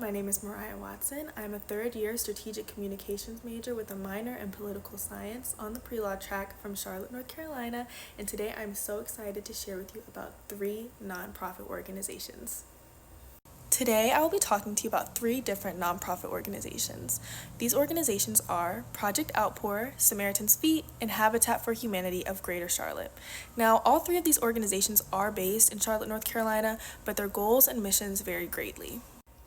my name is Mariah Watson. I'm a third-year strategic communications major with a minor in political science on the pre-law track from Charlotte, North Carolina, and today I'm so excited to share with you about 3 nonprofit organizations. Today, I will be talking to you about 3 different nonprofit organizations. These organizations are Project Outpour, Samaritan's Feet, and Habitat for Humanity of Greater Charlotte. Now, all 3 of these organizations are based in Charlotte, North Carolina, but their goals and missions vary greatly.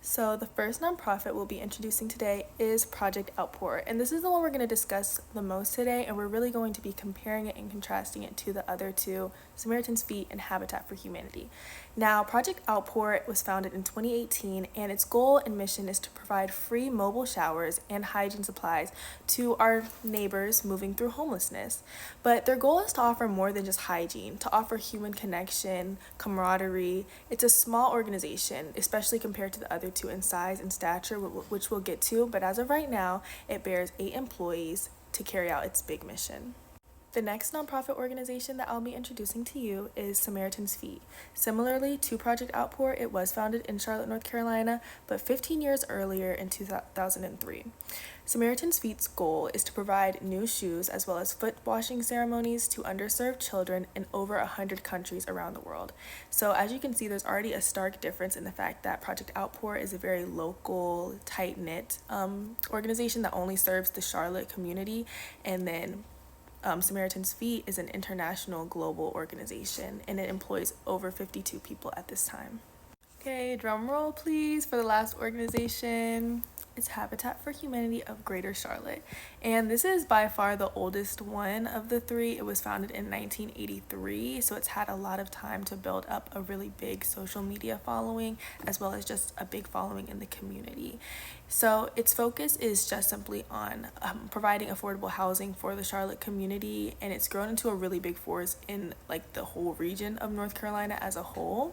So the first nonprofit we'll be introducing today is Project Outpour, and this is the one we're going to discuss the most today, and we're really going to be comparing it and contrasting it to the other 2, Samaritan's Feet and Habitat for Humanity. Now, Project Outpour was founded in 2018, and its goal and mission is to provide free mobile showers and hygiene supplies to our neighbors moving through homelessness. But their goal is to offer more than just hygiene, to offer human connection, camaraderie. It's a small organization, especially compared to the other 2 in size and stature, which we'll get to, but as of right now, it bears 8 employees to carry out its big mission. The next nonprofit organization that I'll be introducing to you is Samaritan's Feet. Similarly to Project Outpour, it was founded in Charlotte, North Carolina, but 15 years earlier in 2003. Samaritan's Feet's goal is to provide new shoes as well as foot washing ceremonies to underserved children in over 100 countries around the world. So as you can see, there's already a stark difference in the fact that Project Outpour is a very local, tight-knit organization that only serves the Charlotte community, and then Samaritan's Feet is an international global organization, and it employs over 52 people at this time. Okay, drum roll please for the last organization. It's Habitat for Humanity of Greater Charlotte, and this is by far the oldest one of the 3. It was founded in 1983, so it's had a lot of time to build up a really big social media following as well as just a big following in the community. So its focus is just simply on providing affordable housing for the Charlotte community, and it's grown into a really big force in like the whole region of North Carolina as a whole,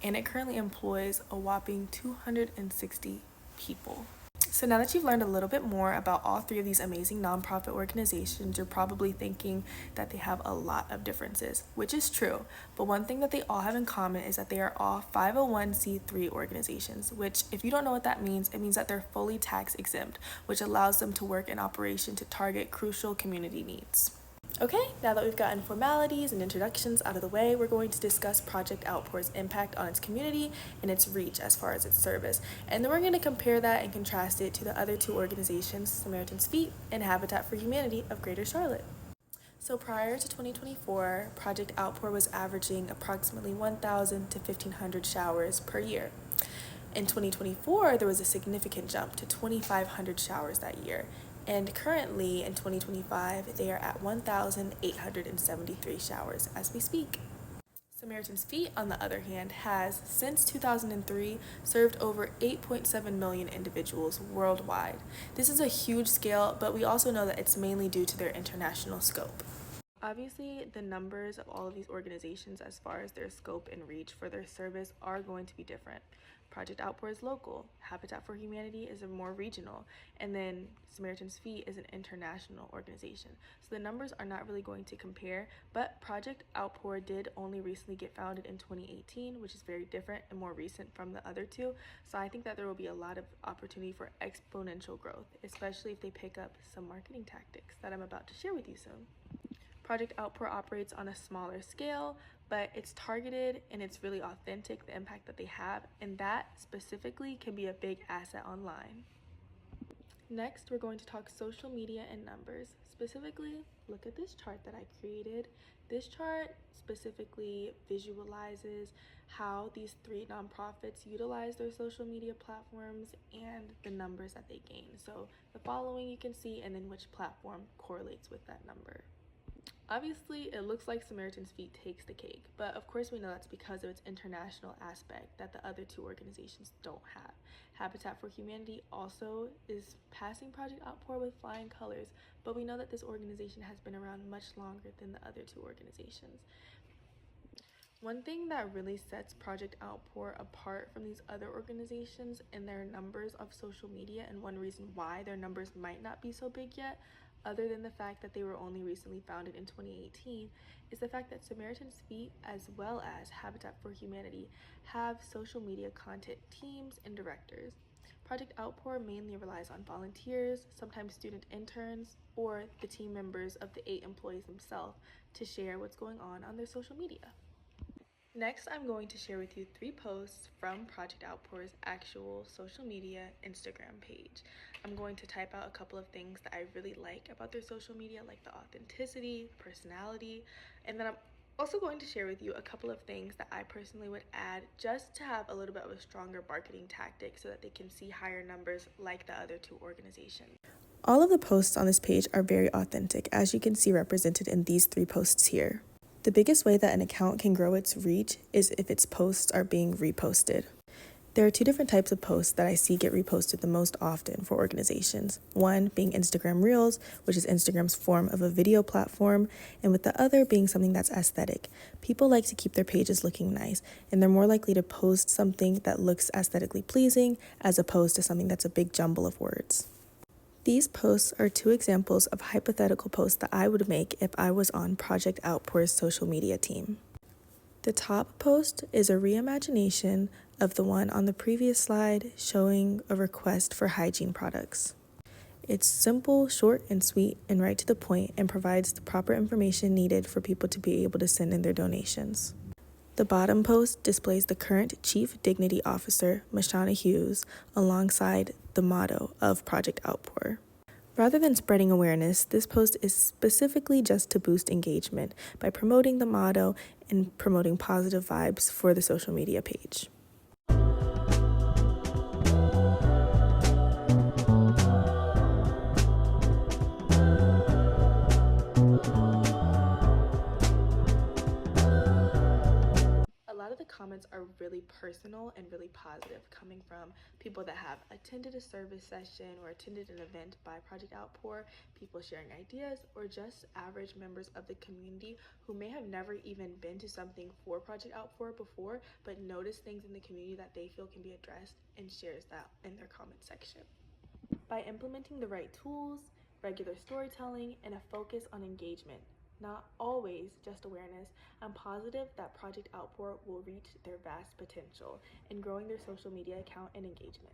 and it currently employs a whopping 260 people. So now that you've learned a little bit more about all 3 of these amazing nonprofit organizations, you're probably thinking that they have a lot of differences, which is true. But one thing that they all have in common is that they are all 501c3 organizations, which if you don't know what that means, it means that they're fully tax exempt, which allows them to work in operation to target crucial community needs. Okay, now that we've gotten formalities and introductions out of the way, we're going to discuss Project Outpour's impact on its community and its reach as far as its service. And then we're going to compare that and contrast it to the other 2 organizations, Samaritan's Feet and Habitat for Humanity of Greater Charlotte. So prior to 2024, Project Outpour was averaging approximately 1,000 to 1,500 showers per year. In 2024, there was a significant jump to 2,500 showers that year. And currently, in 2025, they are at 1,873 showers as we speak. Samaritan's Feet, on the other hand, has, since 2003, served over 8.7 million individuals worldwide. This is a huge scale, but we also know that it's mainly due to their international scope. Obviously, the numbers of all of these organizations as far as their scope and reach for their service are going to be different. Project Outpour is local, Habitat for Humanity is a more regional, and then Samaritan's Feet is an international organization. So the numbers are not really going to compare, but Project Outpour did only recently get founded in 2018, which is very different and more recent from the other 2. So I think that there will be a lot of opportunity for exponential growth, especially if they pick up some marketing tactics that I'm about to share with you soon. Project Outpour operates on a smaller scale, but it's targeted and it's really authentic, the impact that they have, and that specifically can be a big asset online. Next, we're going to talk social media and numbers. Specifically, look at this chart that I created. This chart specifically visualizes how these 3 nonprofits utilize their social media platforms and the numbers that they gain. So the following you can see, and then which platform correlates with that number. Obviously, it looks like Samaritan's Feet takes the cake, but of course we know that's because of its international aspect that the other 2 organizations don't have. Habitat for Humanity also is passing Project Outpour with flying colors, but we know that this organization has been around much longer than the other 2 organizations. One thing that really sets Project Outpour apart from these other organizations in their numbers of social media, and one reason why their numbers might not be so big yet, other than the fact that they were only recently founded in 2018, is the fact that Samaritan's Feet, as well as Habitat for Humanity, have social media content teams and directors. Project Outpour mainly relies on volunteers, sometimes student interns, or the team members of the 8 employees themselves to share what's going on their social media. Next, I'm going to share with you 3 posts from Project Outpour's actual social media Instagram page. I'm going to type out a couple of things that I really like about their social media, like the authenticity, personality, and then I'm also going to share with you a couple of things that I personally would add just to have a little bit of a stronger marketing tactic so that they can see higher numbers like the other 2 organizations. All of the posts on this page are very authentic, as you can see represented in these 3 posts here. The biggest way that an account can grow its reach is if its posts are being reposted. There are 2 different types of posts that I see get reposted the most often for organizations. One being Instagram Reels, which is Instagram's form of a video platform, and with the other being something that's aesthetic. People like to keep their pages looking nice, and they're more likely to post something that looks aesthetically pleasing as opposed to something that's a big jumble of words. These posts are 2 examples of hypothetical posts that I would make if I was on Project Outpour's social media team. The top post is a reimagination of the one on the previous slide showing a request for hygiene products. It's simple, short, and sweet, and right to the point, and provides the proper information needed for people to be able to send in their donations. The bottom post displays the current Chief Dignity Officer, Mashana Hughes, alongside the motto of Project Outpour. Rather than spreading awareness, this post is specifically just to boost engagement by promoting the motto and promoting positive vibes for the social media page. A lot of the comments are really personal and really positive, coming from people that have attended a service session or attended an event by Project Outpour, people sharing ideas, or just average members of the community who may have never even been to something for Project Outpour before, but notice things in the community that they feel can be addressed and shares that in their comment section. By implementing the right tools, regular storytelling, and a focus on engagement, not always just awareness, I'm positive that Project Outpour will reach their vast potential in growing their social media account and engagement.